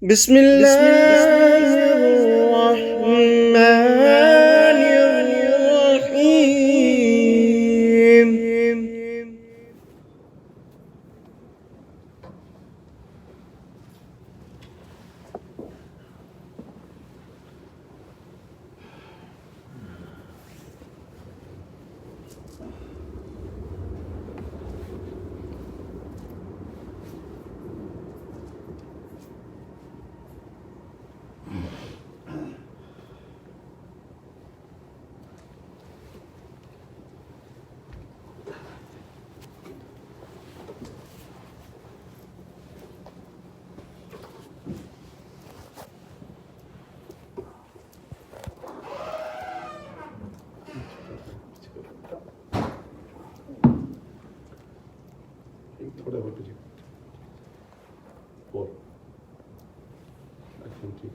بسم الله الرحمن الرحيم. تھوڑا اور پیچھے اور اچھا ٹھیک ہے.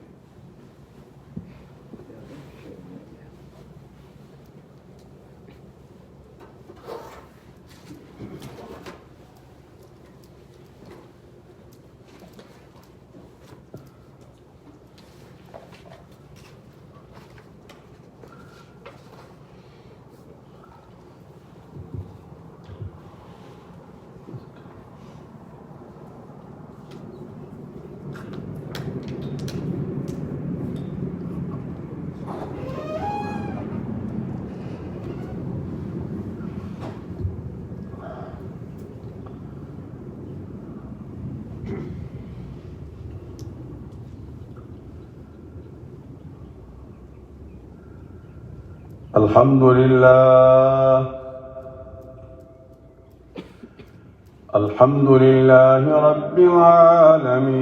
الحمد لله رب العالمين،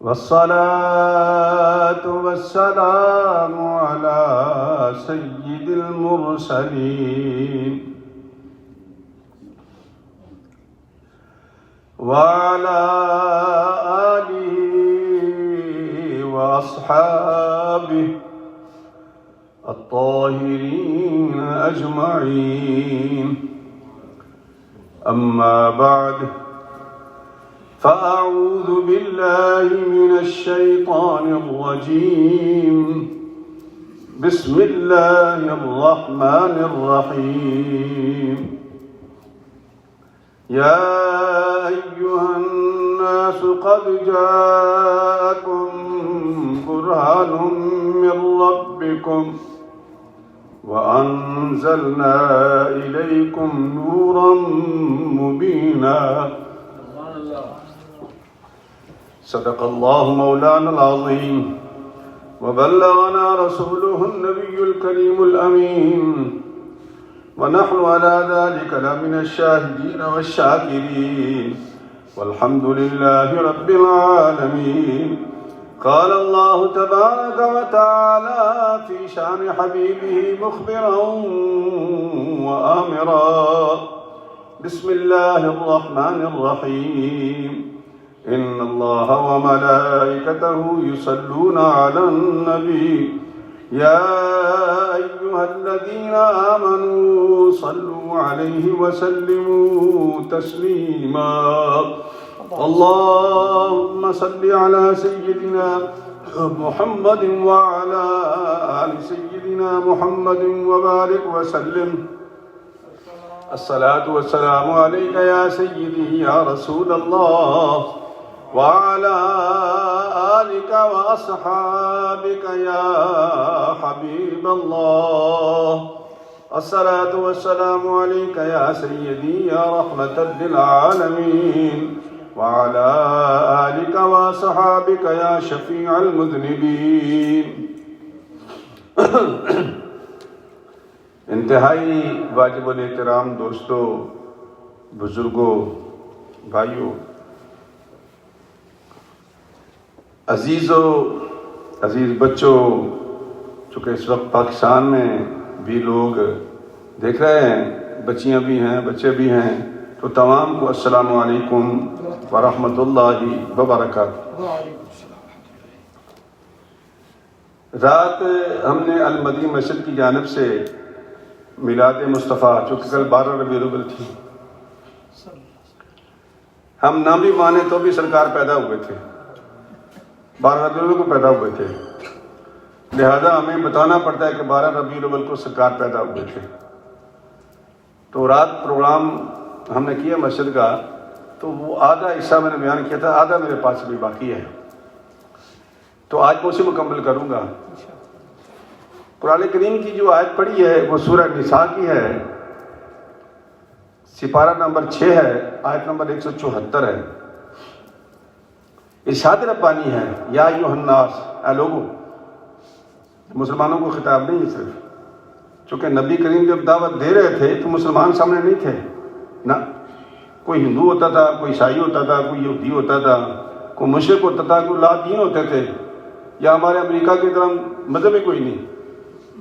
والصلاة والسلام على سيد المرسلين وعلى آله وأصحابه الطاهرين أجمعين. أما بعد، فأعوذ بالله من الشيطان الرجيم. بسم الله الرحمن الرحيم. يا أيها الناس قد جاءكم برهان من ربكم وأنزلنا إليكم نورا مبينا. صدق الله مولانا العظيم، وبلغنا رسوله النبي الكريم الأمين، ونحن على ذلك لمن الشاهدين والشاكرين، والحمد لله رب العالمين. قال الله تبارك وتعالى في شان حبيبه مخبرا وآمرا. بسم الله الرحمن الرحيم. إن الله وملائكته يصلون على النبي يا أيها الذين آمنوا صلوا عليه وسلموا تسليما. اللهم صل على سيدنا محمد وعلى آل سيدنا محمد وبارك وسلم. الصلاة والسلام عليك يا سيدي يا رسول الله، وعلى آلك وأصحابك يا حبيب الله. الصلاة والسلام عليك يا سيدي يا رحمة للعالمين، وعلى آلك وأصحابك يا شفيع المذنبين. انتہائی واجب الاحترام دوستو، بزرگوں، بھائیوں، عزیز بچوں، چونکہ اس وقت پاکستان میں بھی لوگ دیکھ رہے ہیں، بچیاں بھی ہیں، بچے بھی ہیں، تو تمام کو السلام علیکم ورحمۃ اللہ وبرکاتہ. رات ہم نے المدی مسجد کی جانب سے میلاد مصطفیٰ، چونکہ کل 12 ربیع الاول تھی، ہم نہ بھی مانے تو بھی سرکار پیدا ہوئے تھے، 12 ربیع الاول کو پیدا ہوئے تھے، لہذا ہمیں بتانا پڑتا ہے کہ 12 ربیع الاول کو سرکار پیدا ہوئے تھے۔ تو رات پروگرام ہم نے کیا مسجد کا، تو وہ آدھا حصہ میں نے بیان کیا تھا، آدھا میرے پاس بھی باقی ہے، تو آج میں اسے مکمل کروں گا۔ قرآن کریم کی جو آیت پڑھی ہے وہ سورہ نساء کی ہے، سپارہ نمبر 6 ہے، آیت نمبر 174 ہے۔ ارشاد ربانی ہے، یا ایھا الناس، اے لوگو، مسلمانوں کو خطاب نہیں ہے صرف، چونکہ نبی کریم جب دعوت دے رہے تھے تو مسلمان سامنے نہیں تھے، نہ کوئی ہندو ہوتا تھا، کوئی عیسائی ہوتا تھا، کوئی یہودی ہوتا تھا، کوئی مشرک ہوتا تھا، کوئی لا دین ہوتے تھے، یا ہمارے امریکہ کی طرح مذہب ہی کوئی نہیں،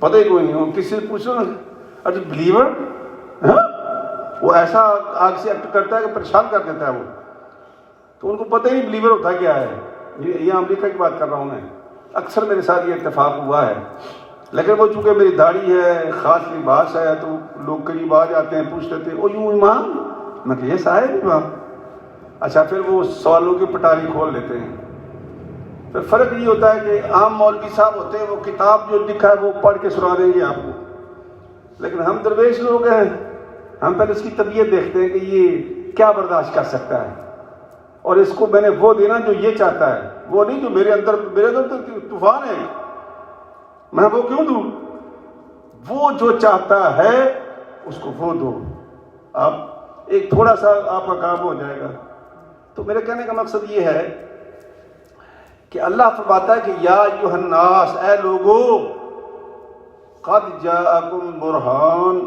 پتہ ہی کوئی نہیں، وہ کسی سے پوچھو نا، ارے بلیور، وہ ایسا آگ سے ایکٹ کرتا ہے کہ پریشان کر دیتا ہے وہ، تو ان کو پتہ ہی نہیں بلیور ہوتا کیا ہے۔ یہ امریکہ کی بات کر رہا ہوں میں، اکثر میرے ساتھ یہ اتفاق ہوا ہے، لیکن وہ چونکہ میری داڑھی ہے، خاص لباس ہے، تو لوگ قریب آ جاتے ہیں، پوچھتے تھے او یوں امام، میں کہ یہ صاحب امام، اچھا پھر وہ سوالوں کی پٹاری کھول لیتے ہیں۔ پھر فرق یہ ہوتا ہے کہ عام مولوی صاحب ہوتے ہیں، وہ کتاب جو لکھا ہے وہ پڑھ کے سنا دیں گے آپ کو، لیکن ہم درویش لوگ ہیں، ہم پہلے اس کی طبیعت دیکھتے ہیں کہ یہ کیا برداشت کر سکتا ہے، اور اس کو میں نے وہ دینا جو یہ چاہتا ہے، وہ نہیں جو میرے اندر تو طوفان ہے، میں وہ کیوں دوں؟ وہ جو چاہتا ہے اس کو وہ دو، آپ ایک تھوڑا سا آپ کا کام ہو جائے گا۔ تو میرے کہنے کا مقصد یہ ہے کہ اللہ فرماتا ہے کہ یا ایھا الناس، اے لوگو، قد جاءکم برہان،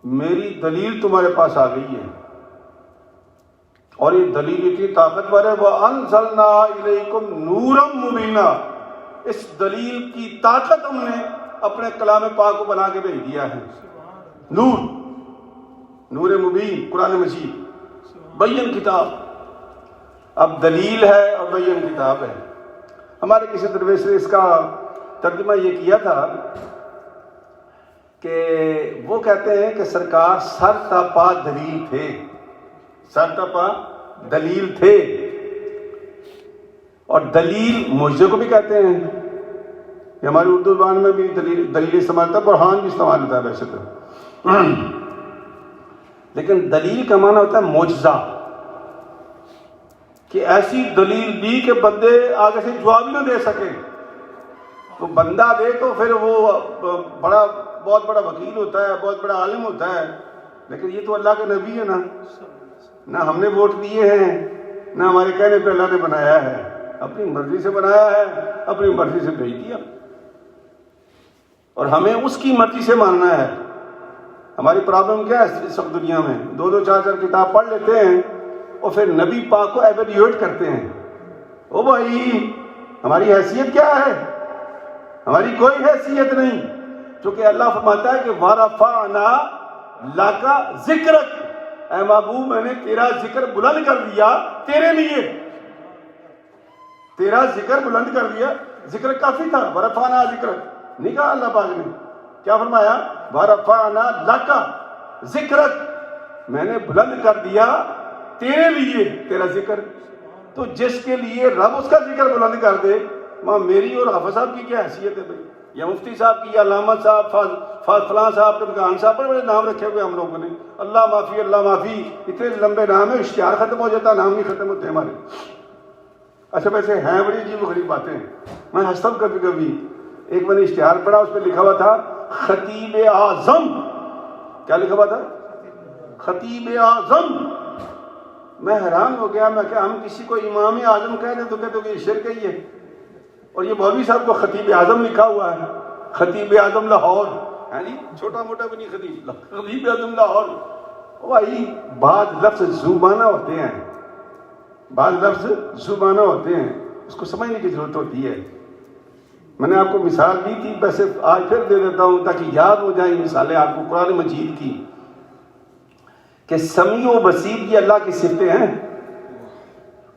میری دلیل تمہارے پاس آ گئی ہے، اور یہ دلیل اتنی طاقتور ہے، وَأَنزَلْنَا إِلَيْكُمْ نُورًا مُبِينًا، اس دلیل کی طاقت ہم نے اپنے کلام پاک کو بنا کے بھیج دیا ہے۔ نور مبین، قرآن مجید، بین کتاب، اب دلیل ہے اور بین کتاب ہے۔ ہمارے کسی درویش نے اس کا ترجمہ یہ کیا تھا کہ وہ کہتے ہیں کہ سرکار سر تا پا دلیل تھے، سر تا پا دلیل تھے، اور دلیل معجزے کو بھی کہتے ہیں، یہ ہماری اردو زبان میں بھی دلیل استعمال ہوتا ہے، برہان بھی استعمال ہوتا ہے ویسے تو، لیکن دلیل کا معنی ہوتا ہے معجزہ، کہ ایسی دلیل دی کہ بندے آگے سے جواب ہی نہ دے سکے، تو بندہ دے تو پھر وہ بہت بڑا وکیل ہوتا ہے، بہت بڑا عالم ہوتا ہے، لیکن یہ تو اللہ کے نبی ہے نا، نہ ہم نے ووٹ دیے ہیں، نہ ہمارے کہنے پہ اللہ نے بنایا ہے، اپنی مرضی سے بنایا ہے، اپنی مرضی سے بھیج دیا، اور ہمیں اس کی مرضی سے ماننا ہے۔ ہماری پرابلم کیا ہے اس وقت دنیا میں، 2 4 کتاب پڑھ لیتے ہیں اور پھر نبی پاک کو ایویلیویٹ کرتے ہیں، او بھائی ہماری حیثیت کیا ہے؟ ہماری کوئی حیثیت نہیں، چونکہ اللہ فرماتا ہے کہ وَرَفَعْنَا لَكَ ذِكْرَكَ، اے محبوب میں نے تیرا ذکر بلند کر دیا تیرے لیے، تیرا ذکر بلند کر دیا، ذکر کافی تھا، وَرَفَعْنَا ذِكْرَكَ نہیں کہا اللہ پاک نے، کیا فرمایا؟ وَرَفَعْنَا لَكَ ذِكْرَكَ، میں نے بلند کر دیا تیرے لیے تیرا ذکر۔ تو جس کے لیے رب اس کا ذکر بلند کر دے، وہاں میری اور حافظ صاحب کی کیا حیثیت ہے بھائی، یا مفتی صاحب کی، یا علامہ صاحب، فلاں صاحب، امکان صاحب، بڑے بڑے نام رکھے ہوئے ہم لوگوں نے، اللہ معافی اللہ معافی، اتنے لمبے نام ہیں، اشتہار ختم ہو جاتا، نام نہیں ختم ہوتے ہمارے۔ اچھا ویسے ہیں بڑی عجیب و غریب باتیں، میں ہنستا ہوں کبھی کبھی۔ ایک میں نے اشتہار پڑھا، اس پہ لکھا ہوا تھا خطیب اعظم، کیا لکھا ہوا تھا؟ خطیب اعظم۔ میں حیران ہو گیا، میں کہ ہم کسی کو امام اعظم کہہ دیں تو کہتے کہ یہ شرک ہی ہے، اور یہ مولوی صاحب کو خطیب اعظم لکھا ہوا ہے، خطیب اعظم لاہور، یعنی چھوٹا موٹا بھی نہیں، خطیب اعظم لاہور۔ بھائی بعض لفظ زبانہ ہوتے ہیں، بعض لفظ زبانہ ہوتے ہیں، اس کو سمجھنے کی ضرورت ہوتی ہے۔ میں نے آپ کو مثال دی تھی، ویسے آج پھر دے دیتا ہوں تاکہ یاد ہو جائیں مثالیں آپ کو قرآن مجید کی، کہ سمیع و بصیر یہ اللہ کی صفتیں ہیں۔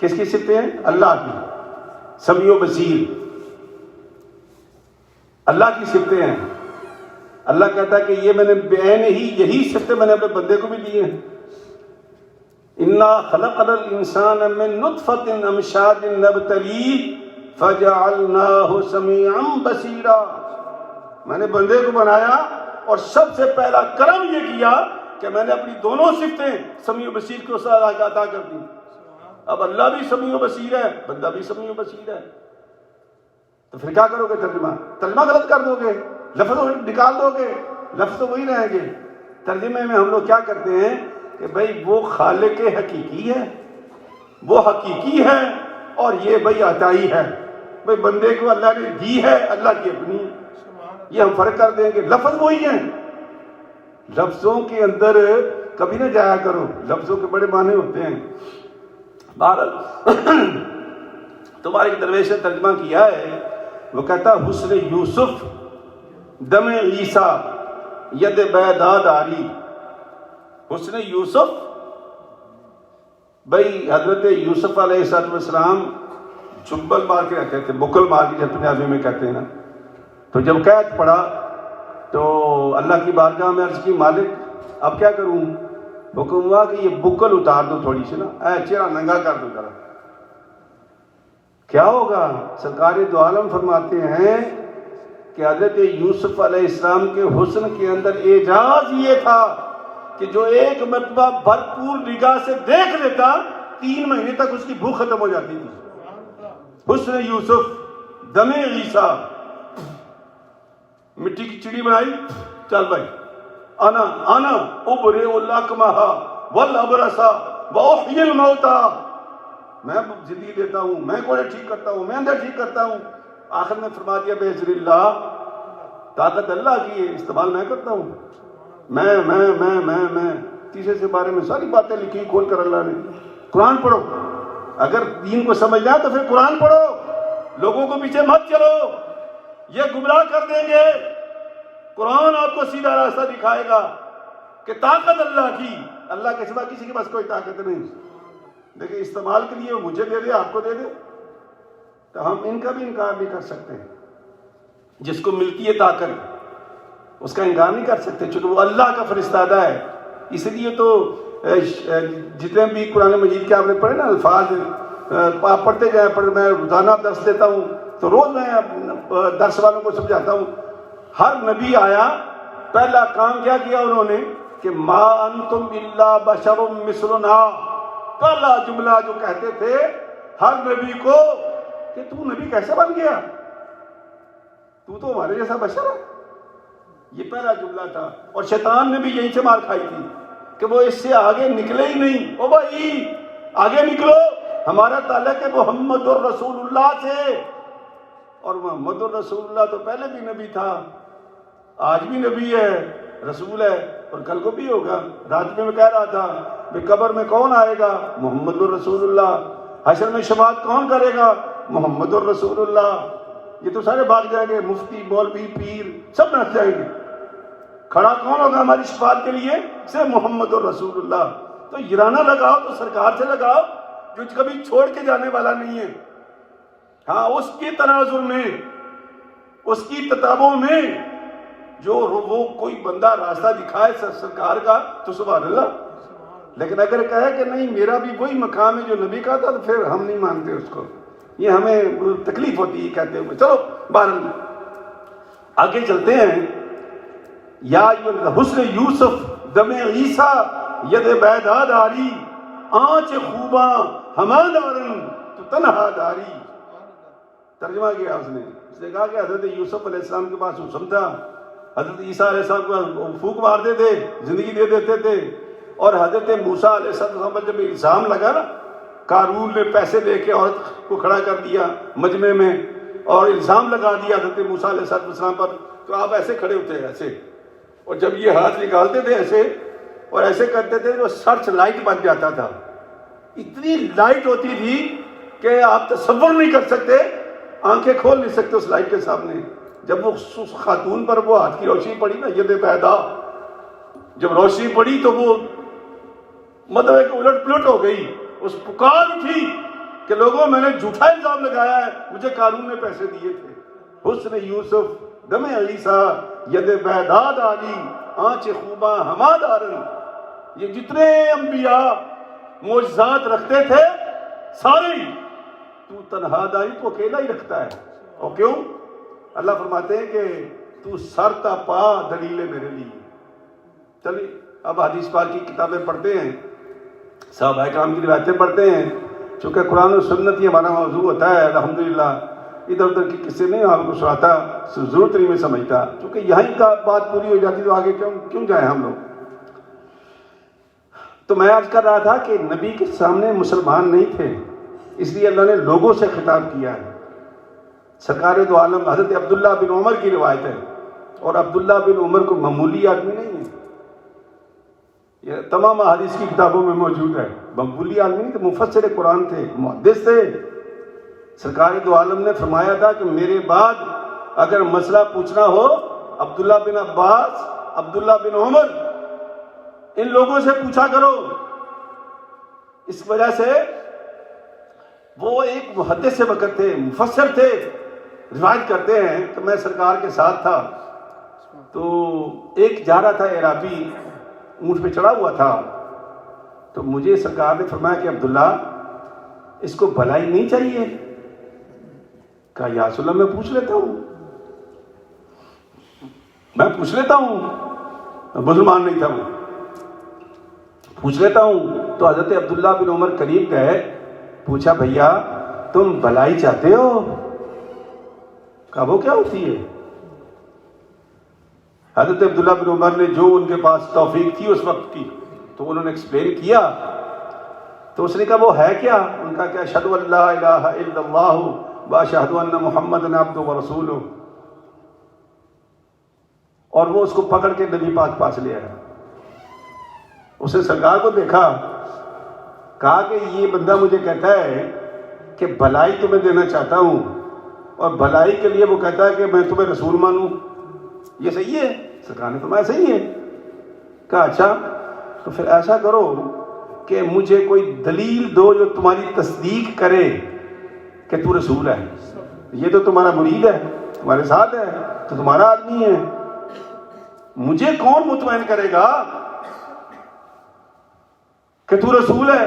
کس کی صفتیں ہیں؟ اللہ کی، سمیع و بصیر اللہ کی صفتیں ہیں۔ اللہ کہتا ہے کہ یہ میں نے بعین ہی یہی صفتیں میں نے اپنے بندے کو بھی دی ہیں، انا خلقنا الانسان من نطفۃ امشاج نبتلیہ فجعلناہ سمیعا بصیرا. میں نے بندے کو بنایا اور سب سے پہلا کرم یہ کیا کہ میں نے اپنی دونوں صفتیں سمیع و بصیر کو عطا کر دی. اب اللہ بھی سمیع و بصیر ہے، بندہ بھی سمیع و بصیر ہے. تو پھر کیا کرو گے؟ ترجمہ غلط کر دو گے، لفظ نکال دو گے، لفظ تو وہی رہیں گے. ترجمے میں ہم لوگ کیا کرتے ہیں کہ بھئی وہ خالق حقیقی ہے، وہ حقیقی ہے، اور یہ بھئی عطائی ہے. بھئی بندے کو اللہ نے دی ہے، اللہ کی اپنی ہے. یہ ہم فرق کر دیں گے. لفظ وہی ہیں، لفظوں کے اندر کبھی نہ جایا کرو، لفظوں کے بڑے معنی ہوتے ہیں. بہرحال تمہارے ایک درویش نے ترجمہ کیا ہے، وہ کہتا حسن یوسف دم عیسیٰ ید بیداد آری. حسن یوسف، بھئی حضرت یوسف علیہ السلام چنبل مار کے رہتے تھے، بکل مار کے جب پنجابی میں کہتے ہیں نا. تو جب قید پڑا تو اللہ کی بارگاہ میں عرض کی مالک اب کیا کروں؟ حکم ہوا کہ یہ بکل اتار دو تھوڑی سی نا، چہرہ ننگا کر دو ذرا. کیا ہوگا؟ سرکار دو عالم فرماتے ہیں کہ حضرت یوسف علیہ السلام کے حسن کے اندر اعجاز یہ تھا کہ جو ایک مرتبہ بھرپور نگاہ سے دیکھ لیتا 3 مہینے تک اس کی بھوک ختم ہو جاتی تھی. حسن یوسف دم عیسیٰ. مٹی کی چڑی بنائی، چل بھائی انا ابرئ الاکمہ والابرص واحیی الموتى. میں زندگی دیتا ہوں، میں کوڑے ٹھیک کرتا ہوں، میں اندر ٹھیک کرتا ہوں. آخر میں فرما دیا بِإِذْنِ اللَّهِ، طاقت اللہ کی ہے، استعمال میں کرتا ہوں. میں تیسرے سے بارے میں ساری باتیں لکھی کھول کر اللہ نے. قرآن پڑھو، اگر دین کو سمجھنا ہے تو پھر قرآن پڑھو. لوگوں کو پیچھے مت چلو، یہ گمراہ کر دیں گے. قرآن آپ کو سیدھا راستہ دکھائے گا کہ طاقت اللہ کی، اللہ کے سوا کسی کے پاس کوئی طاقت نہیں. دیکھیں استعمال کے لیے مجھے دے دے، آپ کو دے دے، تو ہم ان کا بھی انکار نہیں کر سکتے. جس کو ملتی ہے طاقت اس کا انکار نہیں کر سکتے، چونکہ وہ اللہ کا فرستادہ ہے. اس لیے تو جتنے بھی قرآن مجید کے آپ نے پڑھے نا الفاظ، آپ پڑھتے جائیں. میں روزانہ درس دیتا ہوں تو روز میں درس والوں کو سمجھاتا ہوں. ہر نبی آیا، پہلا کام کیا کیا انہوں نے کہ ما انتم الا بشر مثلنا. پہلا جملہ جو کہتے تھے ہر نبی کو کہ تو نبی کیسے بن گیا، تو ہمارے جیسا بشر ہے. یہ پہلا جملہ تھا. اور شیطان نے بھی یہیں سے مار کھائی تھی کہ وہ اس سے آگے نکلے ہی نہیں. او بھائی آگے نکلو، ہمارا تعلق ہے محمد الرسول اللہ سے. اور محمد الرسول اللہ تو پہلے بھی نبی تھا، آج بھی نبی ہے، رسول ہے، اور کل کو بھی ہوگا. رات میں کہہ رہا تھا کہ قبر میں کون آئے گا؟ محمد الرسول اللہ. حشر میں شفاعت کون کرے گا؟ محمد الرسول اللہ. یہ تو سارے بھاگ جائیں گے، مفتی، مولوی، پیر سب نس جائیں گے. کھڑا کون ہوگا ہماری شفاعت کے لیے؟ صرف محمد الرسول اللہ. تو یرانہ لگاؤ تو سرکار سے لگاؤ جو کبھی چھوڑ کے جانے والا نہیں ہے. ہاں اس کے تناظر میں، اس کی کتابوں میں جو وہ کوئی بندہ راستہ دکھائے سرکار کا تو سبحان اللہ. لیکن اگر کہے کہ نہیں میرا بھی وہی مقام ہے جو نبی کا تھا تو پھر ہم نہیں مانتے اس کو. یہ ہمیں تکلیف ہوتی ہے کہتے ہوئے. چلو بہرحال آگے چلتے ہیں. یا حسن یوسف دم عیسیٰ ید بیداد آری آنچ خوباں ہما دارن تو تنہا داری. ترجمہ کیا اس نے کہا کہ حضرت یوسف علیہ السلام کے پاس حسن تھا، حضرت عیسیٰ علیہ السلام کو پھونک مارتے تھے، زندگی دے دیتے تھے. اور حضرت موسیٰ علیہ السلام پر جب الزام لگا نا، قارون نے پیسے دے کے عورت کو کھڑا کر دیا مجمع میں اور الزام لگا دیا حضرت موسیٰ علیہ السلام پر، تو آپ ایسے کھڑے ہوتے ہیں ایسے، اور جب یہ ہاتھ نکالتے تھے ایسے اور ایسے کرتے تھے تو سرچ لائٹ بن جاتا تھا. اتنی لائٹ ہوتی تھی کہ آپ تصور نہیں کر سکتے، آنکھیں کھول نہیں سکتے اس لائٹ کے سامنے. جب وہ خاتون پر وہ ہاتھ کی روشنی پڑی نا ید پیدا، جب روشنی پڑی تو وہ مطلب ایک الٹ پلٹ ہو گئی. اس پکار اٹھی کہ لوگوں میں نے جھوٹا الزام لگایا ہے، مجھے قارون نے پیسے دیے تھے. حسن یوسف دم عیسیٰ ید بیداد آلی آنچ خوباں ہما دارن. یہ جتنے انبیاء معجزات رکھتے تھے سارے ہی، تو تنہا داری تو اکیلا ہی رکھتا ہے. اور کیوں؟ اللہ فرماتے ہیں کہ تو سر تا پا دلیل ہے میرے لیے. چلیے اب حدیث پاک کی کتابیں پڑھتے ہیں، صحابہ کرام کی روایتیں پڑھتے ہیں. چونکہ قرآن و سنت یہ ہمارا موضوع ہوتا ہے الحمدللہ، ادھر ادھر کی قصے نہیں آپ کو سناتا، ضرورت نہیں میں سمجھتا، چونکہ یہیں کا بات پوری ہو جاتی تو آگے کیوں جائیں ہم لوگ. تو میں عرض کر رہا تھا کہ نبی کے سامنے مسلمان نہیں تھے، اس لیے اللہ نے لوگوں سے خطاب کیا ہے. سرکار دو عالم حضرت عبداللہ بن عمر کی روایت ہے، اور عبداللہ بن عمر کو معمولی آدمی نہیں ہے، یہ تمام احادیث کی کتابوں میں موجود ہے. معمولی آدمی نہیں تھے، مفسر قرآن تھے، محدث تھے. سرکار دو عالم نے فرمایا تھا کہ میرے بعد اگر مسئلہ پوچھنا ہو عبداللہ بن عباس، عبداللہ بن عمر، ان لوگوں سے پوچھا کرو. اس وجہ سے وہ ایک محدث سے وقت تھے، مفسر تھے. روایت کرتے ہیں کہ میں سرکار کے ساتھ تھا، تو ایک جا رہا تھا اعرابی، اونٹ پہ چڑھا ہوا تھا. تو مجھے سرکار نے فرمایا کہ عبداللہ اس کو بھلائی نہیں چاہیے. کہا یا رسول اللہ میں پوچھ لیتا ہوں، میں پوچھ لیتا ہوں. مسلمان نہیں تھا وہ، پوچھ لیتا ہوں. تو حضرت عبداللہ بن عمر قریب گئے، پوچھا بھیا تم بھلائی چاہتے ہو؟ کہا وہ کیا ہوتی ہے؟ حضرت عبداللہ بن عمر نے جو ان کے پاس توفیق تھی اس وقت کی تو انہوں نے ایکسپلین کیا. تو اس نے کہا وہ ہے کیا؟ ان کا کیا اشہد ان لا الہ الا اللہ واشہد ان محمد عبدہ ورسولہ. اور وہ اس کو پکڑ کے نبی پاک پاس لے آیا. اس نے سرکار کو دیکھا، کہا کہ یہ بندہ مجھے کہتا ہے کہ بھلائی تمہیں دینا چاہتا ہوں، اور بھلائی کے لیے وہ کہتا ہے کہ میں تمہیں رسول مانوں، یہ صحیح ہے؟ سرکار نے فرمایا صحیح ہے. کہا اچھا تو پھر ایسا کرو کہ مجھے کوئی دلیل دو جو تمہاری تصدیق کرے کہ تو رسول ہے. یہ تو تمہارا مرید ہے، تمہارے ساتھ ہے، تو تمہارا آدمی ہے، مجھے کون مطمئن کرے گا کہ تو رسول ہے؟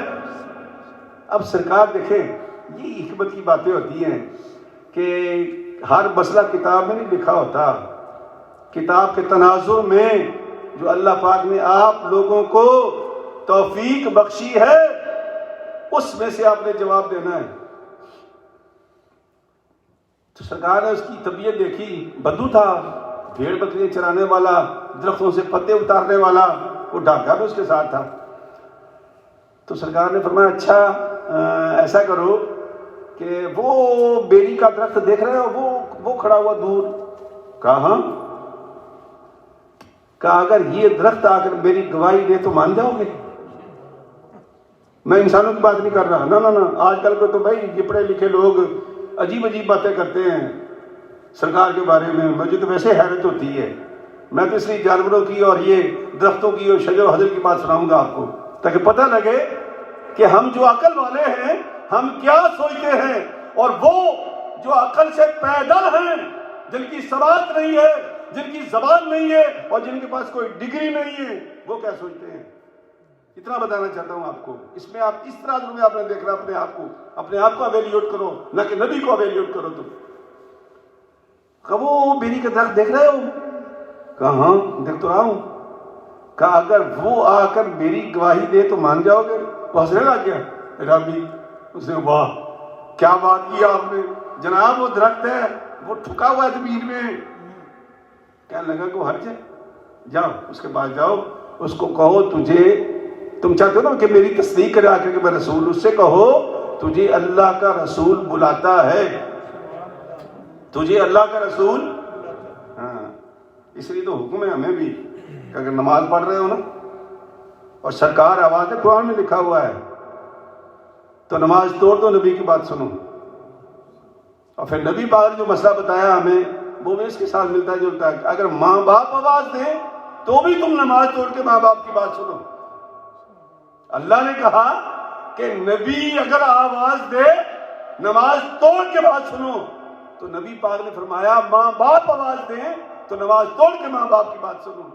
اب سرکار دیکھیں یہ حکمت کی باتیں ہوتی ہیں کہ ہر مسئلہ کتاب میں نہیں لکھا ہوتا. کتاب کے تناظر میں جو اللہ پاک نے آپ لوگوں کو توفیق بخشی ہے اس میں سے آپ نے جواب دینا ہے. تو سرکار نے اس کی طبیعت دیکھی، بدو تھا، بھیڑ بکریاں چرانے والا، درختوں سے پتے اتارنے والا، وہ ڈاکا بھی اس کے ساتھ تھا. تو سرکار نے فرمایا اچھا ایسا کرو کہ وہ بیری کا درخت دیکھ رہے ہو وہ کھڑا ہوا دور؟ کہا ہاں. کہا اگر یہ درخت آ کر میری گواہی دے تو مان جاؤ گے؟ میں انسانوں کی بات نہیں کر رہا، نہ آج کل کو تو بھائی یہ پڑھے لکھے لوگ عجیب عجیب باتیں کرتے ہیں سرکار کے بارے میں. مجھے تو ویسے حیرت ہوتی ہے. میں تو اس لیے جانوروں کی اور یہ درختوں کی اور شجر و حجر کی بات سناؤں گا آپ کو تاکہ پتہ لگے کہ ہم جو عقل والے ہیں ہم کیا سوچتے ہیں، اور وہ جو عقل سے پیدل ہیں، جن کی سماعت نہیں ہے، جن کی زبان نہیں ہے اور جن کے پاس کوئی ڈگری نہیں ہے، وہ کیا سوچتے ہیں. اتنا بتانا چاہتا ہوں آپ کو. اس میں آپ اس طرح میں آپ نے دیکھنا اپنے آپ کو اویلیوٹ کرو، نہ کہ نبی کو اویلیوٹ کرو. تم کہا وہ بیری کا درخت دیکھ رہے ہو؟ کہا ہاں دیکھ تو رہا ہوں. کہا اگر وہ آ کر میری گواہی دے تو مان جاؤ گے؟ وہ ہنسنے لگ گیا رابی. اس نے واہ کیا بات کی آپ نے جناب، وہ درخت ہے وہ ٹھکا ہوا ہے زمین میں. کہنے لگا کو حرج ہے، جاؤ اس کے پاس جاؤ، اس کو کہو تم چاہتے ہو نا کہ میری تصدیق کرے آ کر کہ میں رسول، اس سے کہو تجھے اللہ کا رسول بلاتا ہے، تجھے اللہ کا رسول. ہاں اس لیے تو حکم ہے ہمیں بھی کہ اگر نماز پڑھ رہے ہو نا اور سرکار آواز ہے قرآن میں لکھا ہوا ہے تو نماز توڑ دو، نبی کی بات سنو. اور پھر نبی پاک نے جو مسئلہ بتایا ہمیں وہ بھی اس کے ساتھ ملتا جلتا ہے. اگر ماں باپ آواز دیں تو بھی تم نماز توڑ کے ماں باپ کی بات سنو. اللہ نے کہا کہ نبی اگر آواز دے نماز توڑ کے بات سنو، تو نبی پاک نے فرمایا ماں باپ آواز دیں تو نماز توڑ کے ماں باپ کی بات سنو.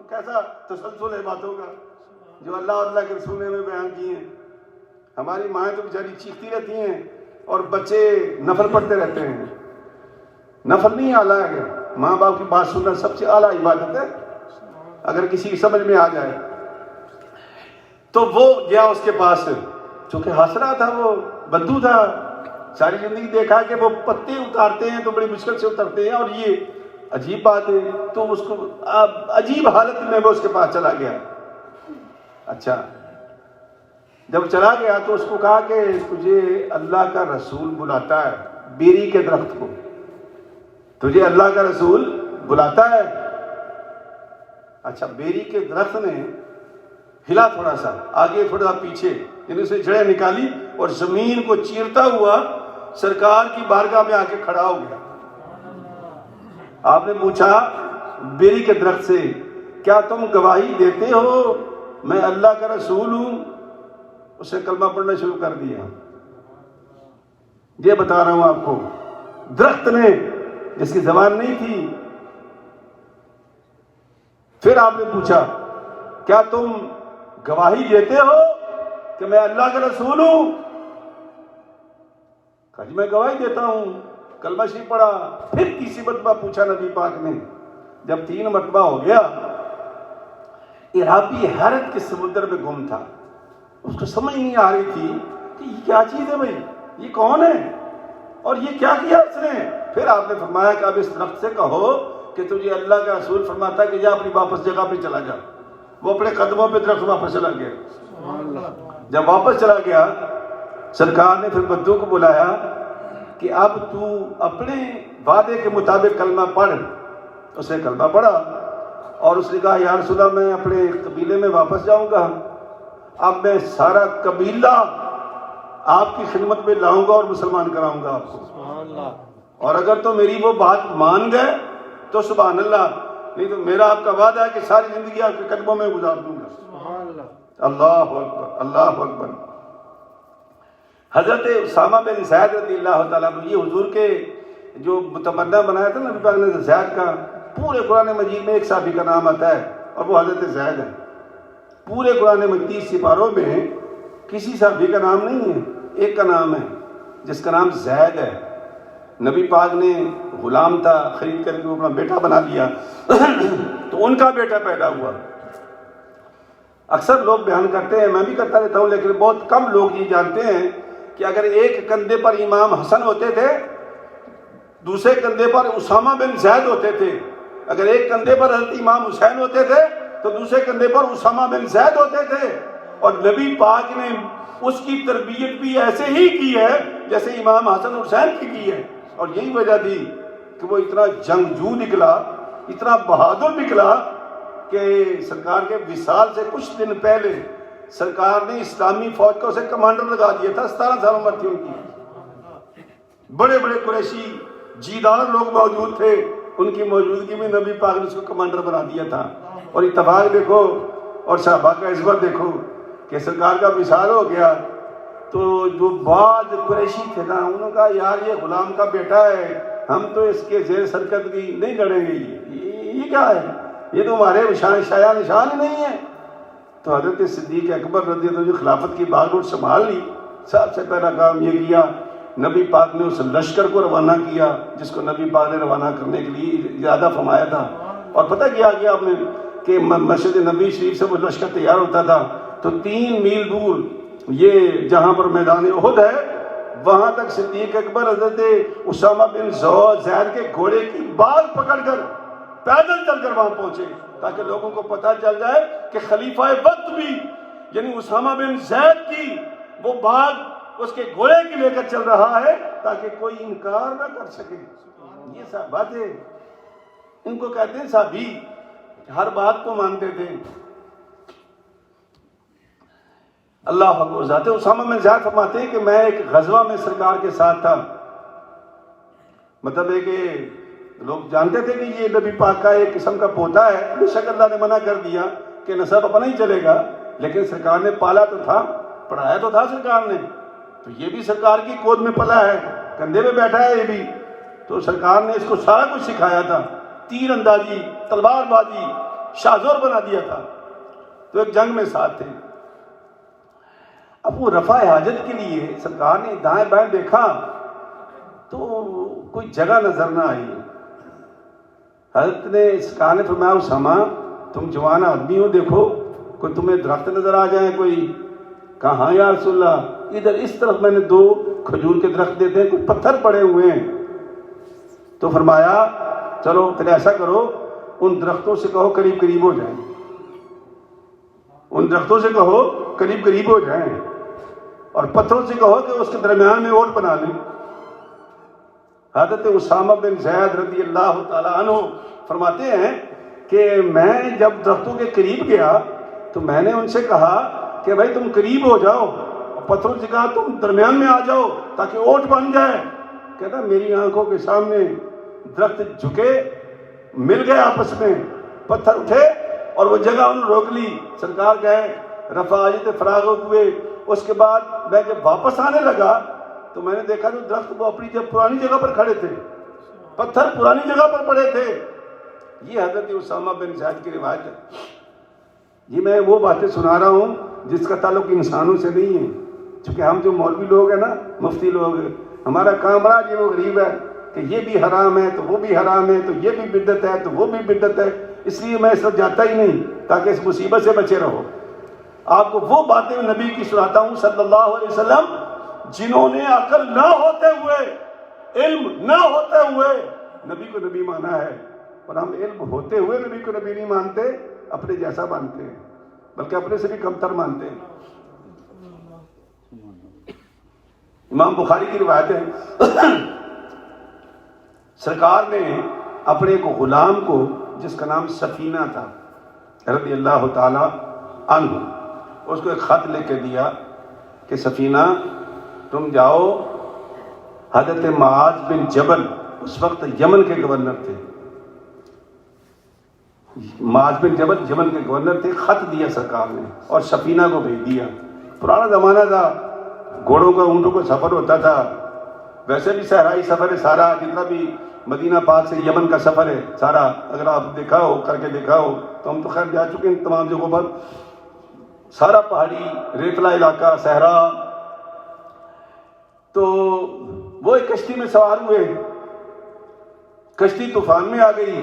کیسا تسلسل ہے باتوں کا جو اللہ اور اللہ کے رسول نے بیان کی ہیں. ہماری مائیں تو بیچاری چیختی رہتی ہیں اور بچے نفل پڑھتے رہتے ہیں. نفل نہیں اعلیٰ ہے، ماں باپ کی بات سننا سب سے اعلیٰ عبادت ہے اگر کسی کی سمجھ میں آ جائے. تو وہ گیا اس کے پاس، چونکہ ہنس رہا تھا، وہ بدو تھا، ساری زندگی دیکھا کہ وہ پتے اتارتے ہیں تو بڑی مشکل سے اترتے ہیں اور یہ عجیب بات ہے. تو اس کو عجیب حالت میں وہ اس کے پاس چلا گیا. اچھا جب چلا گیا تو اس کو کہا کہ تجھے اللہ کا رسول بلاتا ہے بیری کے درخت کو، تجھے اللہ کا رسول بلاتا ہے. اچھا بیری کے درخت نے ہلا تھوڑا سا آگے تھوڑا پیچھے، یعنی اسے جڑیں نکالی اور زمین کو چیرتا ہوا سرکار کی بارگاہ میں آ کے کھڑا ہو گیا. آپ نے پوچھا بیری کے درخت سے، کیا تم گواہی دیتے ہو میں اللہ کا رسول ہوں؟ اسے کلمہ پڑھنا شروع کر دیا. یہ بتا رہا ہوں آپ کو، درخت نے جس کی زبان نہیں تھی. پھر آپ نے پوچھا کیا تم گواہی دیتے ہو کہ میں اللہ کا رسول ہوں؟ کہا جی میں گواہی دیتا ہوں. کلمہ شریف پڑھا. پھر تیسری مرتبہ پوچھا نبی پاک نے. جب 3 مرتبہ ہو گیا، عرابی حیرت کے سمندر میں گم تھا. اس کو سمجھ نہیں آ رہی تھی کہ یہ کیا چیز ہے بھائی، یہ کون ہے اور یہ کیا کیا اس نے. پھر آپ نے فرمایا کہ اب اس درخت سے کہو کہ تجھے اللہ کا رسول فرماتا ہے کہ جا اپنی واپس جگہ پہ چلا جا. وہ اپنے قدموں پہ درخت واپس چلا گیا. جب واپس چلا گیا سرکار نے پھر بدو کو بلایا کہ اب تو اپنے وعدے کے مطابق کلمہ پڑھ. اس نے کلمہ پڑھا اور اس نے کہا یا رسول اللہ میں اپنے قبیلے میں واپس جاؤں گا، اب میں سارا قبیلہ آپ کی خدمت میں لاؤں گا اور مسلمان کراؤں گا آپ کو، اور اگر تو میری وہ بات مان گئے تو سبحان اللہ، نہیں تو میرا آپ کا وعدہ ہے کہ ساری زندگی آپ کے قدموں میں گزار دوں گا. اللہ اکبر اللہ اکبر. حضرت اسامہ بن زید رضی اللہ تعالیٰ عنہ، یہ حضور کے جو متمنہ بنایا تھا نبی پاک نے زید کا، پورے قرآن مجید میں ایک صحابی کا نام آتا ہے اور وہ حضرت زید ہے. پورے قرآن مجید 30 سپاروں میں کسی صحابی کا نام نہیں ہے، ایک کا نام ہے جس کا نام زید ہے. نبی پاک نے غلام تھا، خرید کر کے اپنا بیٹا بنا لیا تو ان کا بیٹا پیدا ہوا. اکثر لوگ بیان کرتے ہیں، میں بھی کرتا رہتا ہوں، لیکن بہت کم لوگ یہ جانتے ہیں کہ اگر ایک کندھے پر امام حسن ہوتے تھے، دوسرے کندھے پر اسامہ بن زید ہوتے تھے. اگر ایک کندھے پر حضرت امام حسین ہوتے تھے تو دوسرے کندھے پر اسامہ بن زید ہوتے تھے. اور نبی پاک نے اس کی تربیت بھی ایسے ہی کی ہے جیسے امام حسن حسین کی ہے. اور یہی وجہ تھی کہ وہ اتنا جنگجو نکلا، اتنا بہادر نکلا کہ سرکار کے وصال سے کچھ دن پہلے سرکار نے اسلامی فوج کا اسے کمانڈر لگا دیا تھا. 17 سال عمر تھی ان کی. بڑے بڑے قریشی جیدار لوگ موجود تھے، ان کی موجودگی میں نبی پاک نے اس کو کمانڈر بنا دیا تھا. اور اتفاق دیکھو اور صحابہ کا عزت دیکھو کہ سرکار کا وصال ہو گیا تو جو بعض قریشی تھے نا، انہوں نے کہا یار یہ غلام کا بیٹا ہے، ہم تو اس کے زیر سرکردگی نہیں لڑیں گے. یہ کیا ہے، یہ تو ہمارے شایع نشان ہی نہیں ہے. تو حضرت صدیق اکبر رضی اللہ عنہ جو خلافت کی باغ سنبھال لی، سب سے پہلا کام یہ کیا، نبی پاک نے اس لشکر کو روانہ کیا جس کو نبی پاک نے روانہ کرنے کے لیے ارادہ فرمایا تھا. اور پتہ کیا گیا آپ نے کہ مسجد نبی شریف سے وہ لشکر تیار ہوتا تھا تو 3 میل دور یہ جہاں پر میدان احد ہے وہاں تک صدیق اکبر حضرت اسامہ بن زید کے گھوڑے کی بال پکڑ کر پیدل چل کر وہاں پہنچے تاکہ لوگوں کو پتہ چل جائے کہ خلیفہ وقت بھی یعنی اسامہ بن زید کی وہ بات اس کے گھوڑے کی لے کر چل رہا ہے تاکہ کوئی انکار نہ کر سکے. یہ سب باتیں ان کو کہتے ہیں صحابی، ہر بات کو مانتے تھے. اللہ اکبر. ذات اسامہ بن زید فرماتے ہیں کہ میں ایک غزوہ میں سرکار کے ساتھ تھا. مطلب ہے کہ لوگ جانتے تھے کہ یہ نبی پاک کا ایک قسم کا پوتا ہے، بے شک اللہ نے منع کر دیا کہ نسب اپنا ہی چلے گا، لیکن سرکار نے پالا تو تھا، پڑھایا تو تھا سرکار نے، تو یہ بھی سرکار کی گود میں پلا ہے، کندھے پہ بیٹھا ہے یہ بھی، تو سرکار نے اس کو سارا کچھ سکھایا تھا، تیر اندازی، تلوار بازی، شاہزور بنا دیا تھا. تو ایک جنگ میں ساتھ تھے. اب وہ رفع حاجت کے لیے سرکار نے دائیں بائیں دیکھا تو کوئی جگہ نظر نہ آئی. حضرت نے سرکار نے فرمایا اسامہ تم جوان آدمی ہو, دیکھو کوئی تمہیں درخت نظر آ جائے کوئی. کہاں یا رسول اللہ, ادھر اس طرف میں نے 2 کھجور کے درخت دیتے ہیں, کچھ پتھر پڑے ہوئے ہیں. تو فرمایا چلو پھر ایسا کرو, ان درختوں سے کہو قریب قریب ہو جائیں, ان درختوں سے کہو قریب قریب ہو جائیں, اور پتھروں سے کہو کہ اس کے درمیان میں اوٹ بنا لیں. حضرت اسامہ بن زید رضی اللہ تعالیٰ عنہ فرماتے ہیں کہ میں جب درختوں کے قریب گیا تو میں نے ان سے کہا کہ بھائی تم قریب ہو جاؤ, پتھروں سے کہا تم درمیان میں آ جاؤ تاکہ اوٹ بن جائے. کہتا میری آنکھوں کے سامنے درخت جھکے, مل گئے آپس میں, پتھر اٹھے اور وہ جگہ انہوں نے روک لی. سرکار گئے, رفع حاجت فراغ ہوئے. اس کے بعد میں جب واپس آنے لگا تو میں نے دیکھا تو درخت وہ اپنی پرانی جگہ پر کھڑے تھے, پتھر پرانی جگہ پر پڑے تھے. یہ حضرت اسامہ بن زید کی روایت ہے. یہ میں وہ باتیں سنا رہا ہوں جس کا تعلق انسانوں سے نہیں ہے, چونکہ ہم جو مولوی لوگ ہیں نا, مفتی لوگ, ہمارا کام بڑا عجیب و غریب ہے کہ یہ بھی حرام ہے تو وہ بھی حرام ہے, تو یہ بھی بدعت ہے تو وہ بھی بدعت ہے. اس لیے میں اس وقت جاتا ہی نہیں تاکہ اس مصیبت سے بچے رہو. آپ کو وہ باتیں نبی کی سناتا ہوں صلی اللہ علیہ وسلم جنہوں نے عقل نہ ہوتے ہوئے, علم نہ ہوتے ہوئے نبی کو نبی مانا ہے. اور ہم علم ہوتے ہوئے نبی کو نبی نہیں مانتے, اپنے جیسا مانتے ہیں, بلکہ اپنے سے بھی کمتر مانتے ہیں. امام بخاری کی روایت ہے سرکار نے اپنے ایک غلام کو جس کا نام سفینہ تھا رضی اللہ تعالی عنہ, اس کو ایک خط لے کے دیا کہ سفینہ تم جاؤ, حضرت معاذ بن جبل اس وقت یمن کے گورنر تھے, معاذ بن جبل یمن کے گورنر تھے. خط دیا سرکار نے اور سفینہ کو بھیج دیا. پرانا زمانہ تھا, گھوڑوں کا اونٹوں کا سفر ہوتا تھا. ویسے بھی صحرائی سفر ہے سارا, جتنا بھی مدینہ پاک سے یمن کا سفر ہے سارا, اگر آپ دیکھا ہو کر کے دیکھا ہو تو ہم تو خیر جا چکے ہیں تمام جگہوں پر. سارا پہاڑی ریتلا علاقہ, صحرا. تو وہ ایک کشتی میں سوار ہوئے, کشتی طوفان میں آ گئی,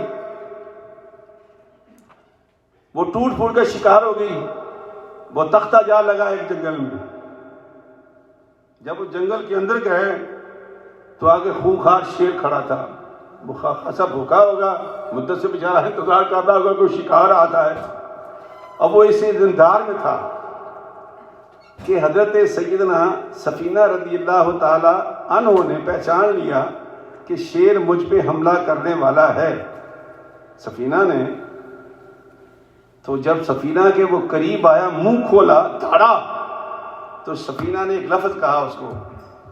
وہ ٹوٹ پھوٹ کا شکار ہو گئی. وہ تختہ جا لگا ایک جنگل میں. جب وہ جنگل کے اندر گئے تو آگے خونخوار شیر کھڑا تھا. وہ خاصا بھوکا ہوگا, مدت سے بیچارہ انتظار کر رہا ہوگا کوئی شکار آتا ہے. اب وہ اس انتظار میں تھا کہ حضرت سیدنا سفینہ رضی اللہ تعالی عنہ نے پہچان لیا کہ شیر مجھ پہ حملہ کرنے والا ہے. سفینہ نے تو جب سفینہ کے وہ قریب آیا, منہ کھولا, دھاڑا, تو سفینہ نے ایک لفظ کہا اس کو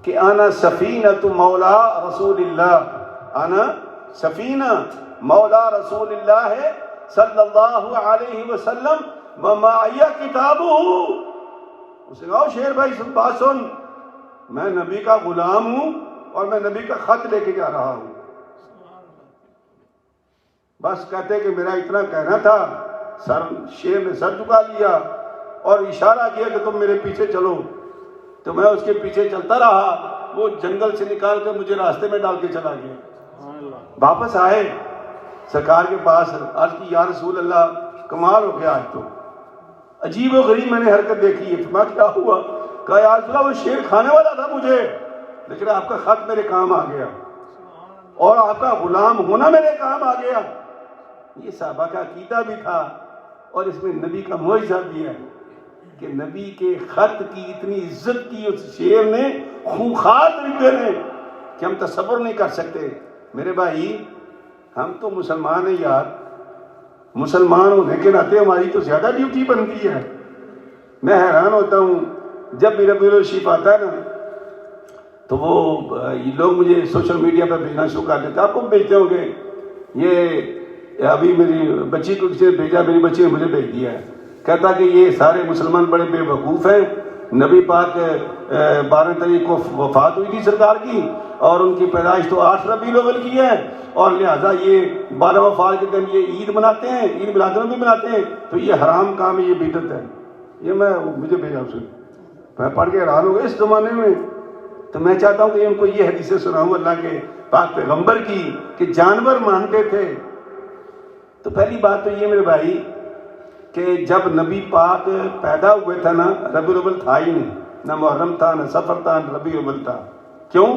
کہ انا سفینۃ مولا رسول اللہ, انا سفینہ مولا رسول اللہ صلی اللہ علیہ وسلم ومعی کتابہ. اسے کہا شیر بھائی بات سن, میں نبی کا غلام ہوں اور میں نبی کا خط لے کے جا رہا ہوں. بس کہتے کہ میرا اتنا کہنا تھا. شیر نے سر جھکا لیا اور اشارہ کیا کہ تم میرے پیچھے چلو. تو میں اس کے پیچھے چلتا رہا. وہ جنگل سے نکال کر مجھے راستے میں ڈال کے چلا گیا. واپس آئے سرکار کے پاس, عرض کی یا رسول اللہ کمال ہو گیا, آج تو عجیب و غریب میں نے حرکت دیکھی ہے. میں کیا ہوا؟ کہا یا رسول اللہ وہ شیر کھانے والا تھا مجھے, لیکن آپ کا خط میرے کام آ گیا اور آپ کا غلام ہونا میرے کام آ گیا. یہ صحابہ کا عقیدہ بھی تھا اور اس میں نبی کا معجزہ بھی ہے کہ نبی کے خط کی اتنی عزت کی اس شیر نے, خونخوار طریقے نے, کہ ہم تصور نہیں کر سکتے. میرے بھائی ہم تو مسلمان ہیں یار, مسلمان ہونے کے ناطے ہماری تو زیادہ ڈیوٹی بنتی ہے. میں حیران ہوتا ہوں جب بھی ربیع الشریف آتا ہے نا تو وہ لوگ مجھے سوشل میڈیا پر بھیجنا شروع کر دیتے. آپ کو بھیجتے ہوں گے, یہ ابھی میری بچی کو کسی نے بھیجا, میری بچی نے مجھے بھیج دیا ہے, کہتا کہ یہ سارے مسلمان بڑے بے وقوف ہیں. نبی پاک 12 تاریخ کو وفات ہوئی تھی سرکار کی اور ان کی پیدائش تو 8 ربیع الاول کی ہے, اور لہٰذا یہ 12 وفات کے دن یہ عید مناتے ہیں, عید میلاد النبی مناتے ہیں, تو یہ حرام کام ہے, یہ بدعت ہے. یہ مجھے بھیجا اسے, میں پڑھ کے حیران ہو گیا اس زمانے میں. تو میں چاہتا ہوں کہ ان کو یہ حدیثیں سناؤں اللہ کے پاک پیغمبر کی کہ جانور مانتے تھے. تو پہلی بات تو یہ میرے بھائی کہ جب نبی پاک پیدا ہوئے تھا نا ربیع الاول تھا ہی نہیں, نہ محرم تھا نہ سفر تھا نہ ربیع الاول تھا. کیوں؟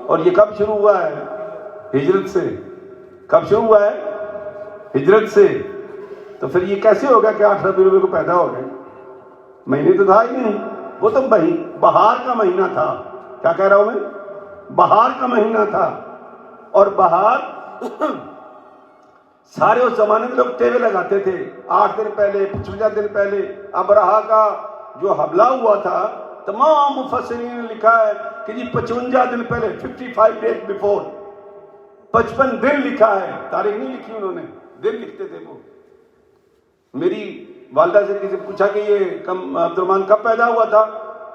اور یہ کب شروع ہوا ہے؟ ہجرت سے. کب شروع ہوا ہے؟ ہجرت سے. تو پھر یہ کیسے ہوگا کہ 8 ربیع الاول کو پیدا ہو گئے؟ مہینے تو تھا ہی نہیں. وہ تو بہار کا مہینہ تھا. کیا کہہ رہا ہوں میں؟ بہار کا مہینہ تھا. اور بہار سارے اس زمانے میں لوگ ٹیوے لگاتے تھے 8 دن پہلے 55 دن پہلے. ابرہا کا جو حملہ ہوا تھا تمام مفسرین نے لکھا ہے کہ جی 55 دن پہلے 55 days before 55 دن لکھا ہے. تاریخ نہیں لکھی انہوں نے, دن لکھتے تھے وہ. میری والدہ سے کسی پوچھا کہ یہ عبد الرحمن کب پیدا ہوا تھا؟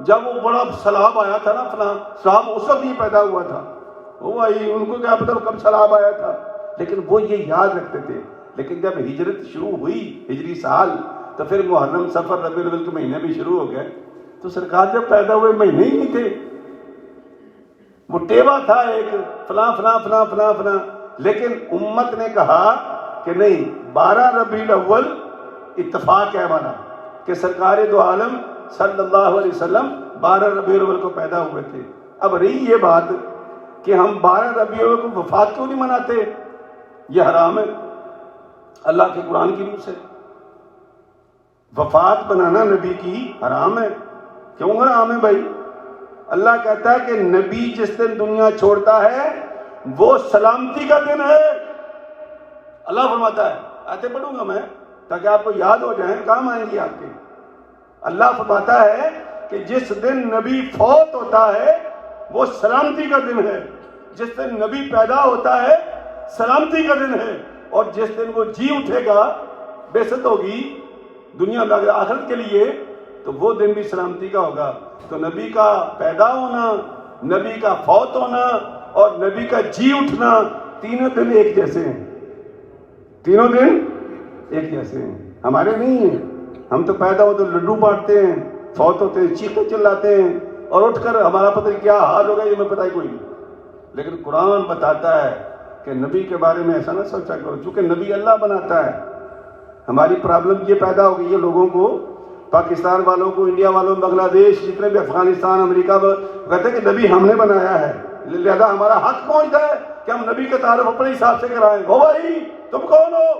جب وہ بڑا سیلاب آیا تھا نا فلاں سیلاب, اس وقت ہی پیدا ہوا تھا. وہ بھائی ان کو کیا پتا کب سیلاب آیا تھا, لیکن وہ یہ یاد رکھتے تھے. لیکن جب ہجرت شروع ہوئی ہجری سال تو پھر محرم سفر ربیع الاول کے مہینے بھی شروع ہو گئے. تو سرکار جب پیدا ہوئے مہینے ہی نہیں تھے, وہ ٹیوا تھا ایک فلاں فلاں فلاں فلاں فلاں. لیکن امت نے کہا کہ نہیں 12 ربیع الاول اتفاق ہے ہمارا کہ سرکار دو عالم صلی اللہ علیہ وسلم 12 ربیع الاول کو پیدا ہوئے تھے. اب رہی یہ بات کہ ہم 12 ربیع الاول کو وفات کیوں نہیں مناتے؟ یہ حرام ہے اللہ کے قرآن کی روح سے. وفات بنانا نبی کی حرام ہے. کیوں حرام ہے بھائی؟ اللہ کہتا ہے کہ نبی جس دن دنیا چھوڑتا ہے وہ سلامتی کا دن ہے. اللہ فرماتا ہے, آیتیں پڑھوں گا میں تاکہ آپ کو یاد ہو جائیں, کام آئیں گی آپ کے. اللہ فرماتا ہے کہ جس دن نبی فوت ہوتا ہے وہ سلامتی کا دن ہے. جس دن نبی پیدا ہوتا ہے سلامتی کا دن ہے. اور جس دن وہ جی اٹھے گا, بعثت ہوگی دنیا میں آخرت کے لیے, تو وہ دن بھی سلامتی کا ہوگا. تو نبی کا پیدا ہونا, نبی کا فوت ہونا اور نبی کا جی اٹھنا, تینوں دن ایک جیسے ہیں. تینوں دن ایک جیسے ہیں. ہمارے نہیں ہیں. ہم تو پیدا ہو تو لڈو بانٹتے ہیں, فوت ہوتے ہیں چیختے چلاتے ہیں, اور اٹھ کر ہمارا پتہ کیا حال ہوگا یہ میں پتہ ہی کوئی نہیں. لیکن قرآن بتاتا ہے کہ نبی کے بارے میں ایسا نہ سوچا کرو, چونکہ نبی اللہ بناتا ہے. ہماری پرابلم یہ پیدا ہو گئی ہے لوگوں کو, پاکستان والوں کو, انڈیا والوں, بنگلہ دیش, جتنے بھی افغانستان, امریکہ, کہتے ہیں کہ نبی ہم نے بنایا ہے, لہذا ہمارا حق پہنچتا ہے کہ ہم نبی کا تعارف اپنے حساب سے کرائیں. ہو بھائی تم کون ہو؟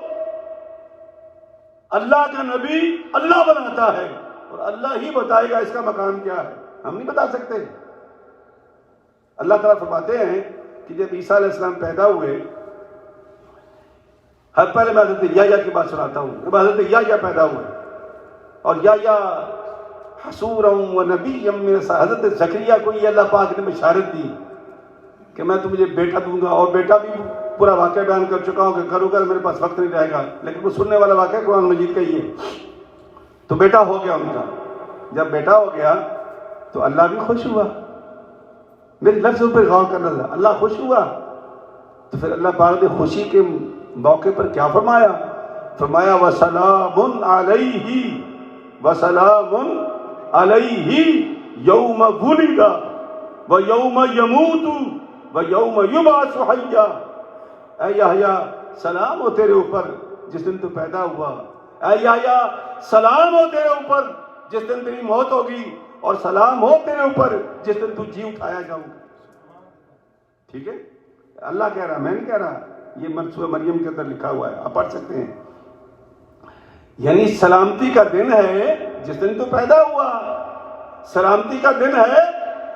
اللہ کا نبی اللہ بناتا ہے اور اللہ ہی بتائے گا اس کا مقام کیا ہے, ہم نہیں بتا سکتے. اللہ تعالیٰ فرماتے ہیں کہ جب عیسیٰ علیہ السلام پیدا ہوئے, ہر پہلے میں حضرت یحییٰ کی بات سناتا ہوں. جب حضرت یحییٰ پیدا ہوئے اور یحییٰ حصورا و نبیا من حضرت زکریا کو یہ اللہ پاک نے بشارت دی کہ میں تمہیں بیٹا دوں گا, اور بیٹا بھی پورا واقعہ بیان کر چکا ہوں کہ کروں گا, میرے پاس وقت نہیں رہے گا, لیکن وہ سننے والا واقعہ قرآن مجید کا ہی ہے. تو بیٹا ہو گیا ان کا. جب بیٹا ہو گیا تو اللہ بھی خوش ہوا. میرے لفظوں پہ غور کرنا تھا, اللہ خوش ہوا. تو پھر اللہ پاک نے خوشی کے موقع پر کیا فرمایا؟ فرمایا وَسَلَامٌ عَلَيْهِ وَسَلَامٌ عَلَيْهِ يَوْمَ وُلِدَ وَيَوْمَ يَمُوتُ وَيَوْمَ يُبْعَثُ حَيًّا. اے یحییٰ سلام ہو تیرے اوپر جس دن تو پیدا ہوا. اے یحییٰ سلام ہو تیرے اوپر جس دن تیری موت ہوگی, اور سلام ہو تیرے اوپر جس دن تو جی اٹھایا جاؤں گا. ٹھیک ہے, اللہ کہہ رہا, میں نہیں کہہ رہا. یہ سورہ مریم کے اندر لکھا ہوا ہے, آپ پڑھ سکتے ہیں. یعنی سلامتی کا دن ہے جس دن تو پیدا ہوا, سلامتی کا دن ہے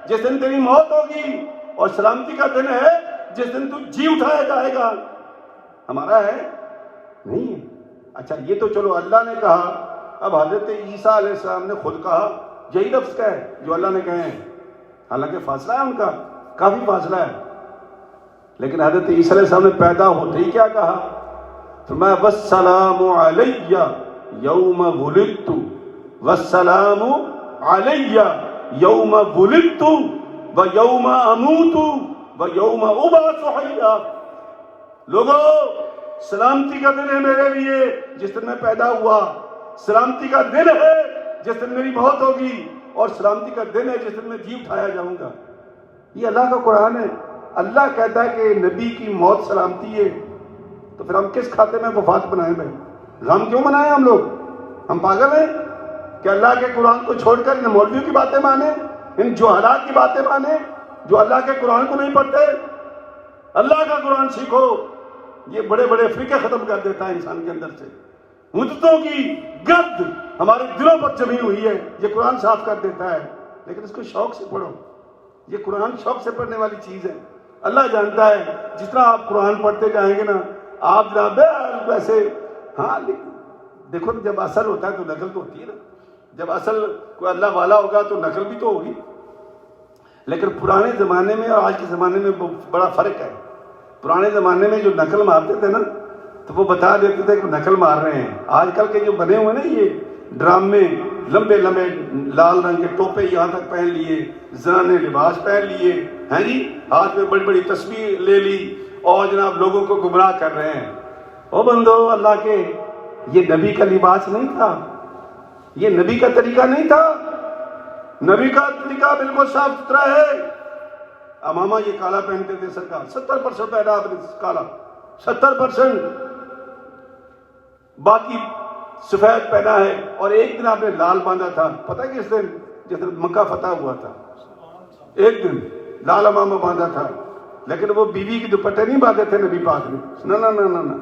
جس دن تیری موت ہوگی, اور سلامتی کا دن ہے جس دن تو جی اٹھایا جائے گا. ہمارا ہے نہیں ہے. اچھا یہ تو چلو اللہ نے کہا. اب حضرت عیسیٰ علیہ السلام نے خود کہا, یہی لفظ کا ہے جو اللہ نے کہے ہیں, حالانکہ فاصلہ ہے ان کا, کافی فاصلہ ہے. لیکن حضرت عیسیٰ علیہ السلام نے پیدا ہوتے ہی کیا کہا؟ فرمایا والسلام علی یوم ولدت والسلام علی یوم ولدت ویوم اموت ویوم ابعث حیا. لوگوں سلامتی کا دن ہے میرے لیے جس دن میں پیدا ہوا, سلامتی کا دن ہے جس دن میری موت ہوگی, اور سلامتی کا دن ہے جس دن میں جی اٹھایا جاؤں گا. یہ اللہ کا قرآن ہے. اللہ کہتا ہے کہ نبی کی موت سلامتی ہے، تو پھر ہم کس کھاتے میں وفات بنائیں بھائی؟ غم کیوں منائیں ہم لوگ؟ ہم پاگل ہیں کہ اللہ کے قرآن کو چھوڑ کر ان مولویوں کی باتیں مانیں، ان جہالات کی باتیں مانیں جو اللہ کے قرآن کو نہیں پڑھتے؟ اللہ کا قرآن سیکھو. یہ بڑے بڑے فرقے ختم کر دیتا ہے انسان کے اندر سے. مدتوں کی گرد ہمارے دلوں پر جمی ہوئی ہے، یہ قرآن صاف کر دیتا ہے. لیکن اس کو شوق سے پڑھو. یہ قرآن شوق سے پڑھنے والی چیز ہے. اللہ جانتا ہے جس طرح آپ قرآن پڑھتے جائیں گے نا، آپ جناب ویسے ہاں دیکھو جب اصل ہوتا ہے تو نقل تو ہوتی ہے نا. جب اصل کوئی اللہ والا ہوگا تو نقل بھی تو ہوگی. لیکن پرانے زمانے میں اور آج کے زمانے میں بڑا فرق ہے. پرانے زمانے میں جو نقل مارتے تھے نا تو وہ بتا دیتے تھے کہ نقل مار رہے ہیں. آج کل کے جو بنے ہوئے نا یہ ڈرامے، لمبے لمبے لال رنگ کے ٹوپے یہاں تک پہن لیے، زنانے لباس پہن لیے ہیں جی، ہاتھ میں بڑی بڑی تصویر لے لی اور جناب لوگوں کو گمراہ کر رہے ہیں. او بندو اللہ کے، یہ نبی کا لباس نہیں تھا، یہ نبی کا طریقہ نہیں تھا. نبی کا طریقہ بالکل صاف ستھرا ہے. امامہ یہ کالا پہنتے تھے سرکار، 70% پہنا آپ نے کالا، 70%. باقی سفید پہنا ہے. اور ایک دن آپ نے لال باندھا تھا، پتہ ہے کس دن؟ جس دن مکہ فتح ہوا تھا، ایک دن لال امامہ باندھا تھا. لیکن وہ بیوی کی دوپٹے نہیں باندھے تھے نبی پاک نے. نہ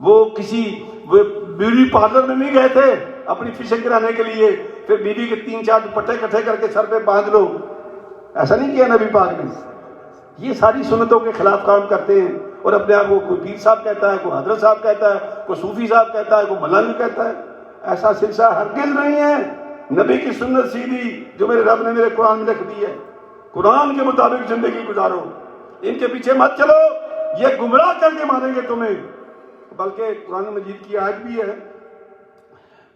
وہ کسی بیوی پارلر میں نہیں گئے تھے اپنی فشنگ کرانے کے لیے پھر بیوی کے 3-4 دوپٹے اکٹھے کر کے سر پہ باندھ لو. ایسا نہیں کیا نبی پاک نے. یہ ساری سنتوں کے خلاف کام کرتے ہیں اور اپنے آپ کو کوئی پیر صاحب کہتا ہے، کوئی حضرت صاحب کہتا ہے، کوئی صوفی صاحب کہتا ہے، کوئی ملنگ کہتا ہے. ایسا سلسلہ ہرگز نہیں ہے. نبی کی سنت سیدھی جو میرے رب نے میرے قرآن میں لکھ دی ہے، قرآن کے مطابق زندگی گزارو. ان کے پیچھے مت چلو، یہ گمراہ کر کے مانیں گے تمہیں. بلکہ قرآن مجید کی آیت بھی ہے،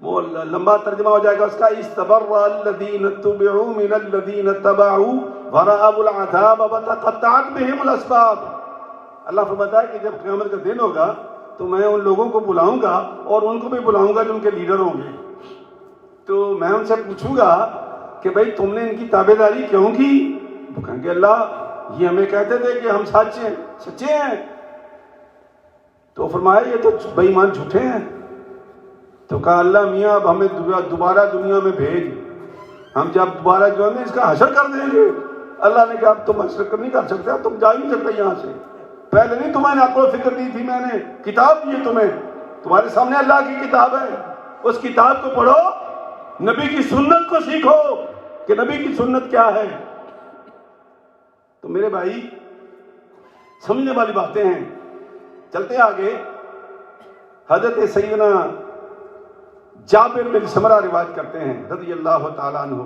وہ لمبا ترجمہ ہو جائے گا اس کا، استبرأ الذین اتبعوا من الذین اتبعوا ورأوا العذاب وتقطعت بهم الاسباب. اللہ فرماتا ہے کہ جب قیامت کا دن ہوگا تو میں ان لوگوں کو بلاؤں گا اور ان کو بھی بلاؤں گا جو ان کے لیڈر ہوں گے. تو میں ان سے پوچھوں گا کہ بھئی تم نے ان کی تابعداری کیوں کی؟ وہ کہیں گے اللہ یہ ہمیں کہتے تھے کہ ہم سچے ہیں. تو فرمایا یہ تو بے ایمان جھوٹے ہیں. تو کہا اللہ میاں اب ہمیں دوبارہ دنیا میں بھیج، ہم جب دوبارہ جو ہے اس کا حشر کر دیں گے. اللہ نے کہا اب تم حشر نہیں کر سکتے، تم جا ہی نہیں سکتے یہاں سے. پہلے نہیں تمہیں عقل و فکر دی تھی، میں نے کتاب دی ہے تمہیں، تمہارے سامنے اللہ کی کتاب ہے، اس کتاب کو پڑھو، نبی کی سنت کو سیکھو کہ نبی کی سنت کیا ہے. تو میرے بھائی سمجھنے والی باتیں ہیں. چلتے آگے. حضرت سیدنا جابر بن سمرہ روایت کرتے ہیں رضی اللہ تعالیٰ عنہ،